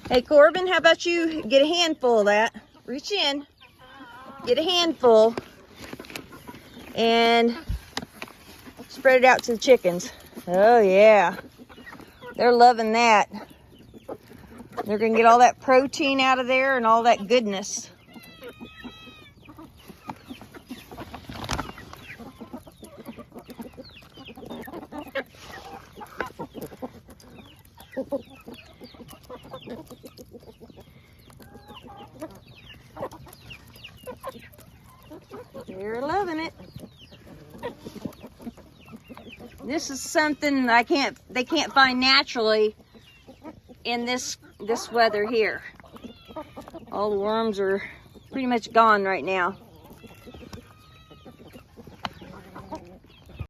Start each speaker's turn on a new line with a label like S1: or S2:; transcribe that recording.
S1: Hey Corbin, how about you get a handful of that? Reach in, get a handful, and spread it out to the chickens. Oh yeah, they're loving that. They're gonna get all that protein out of there and all that goodness. They're loving it. This is something they can't find naturally in this weather here. All the worms are pretty much gone right now.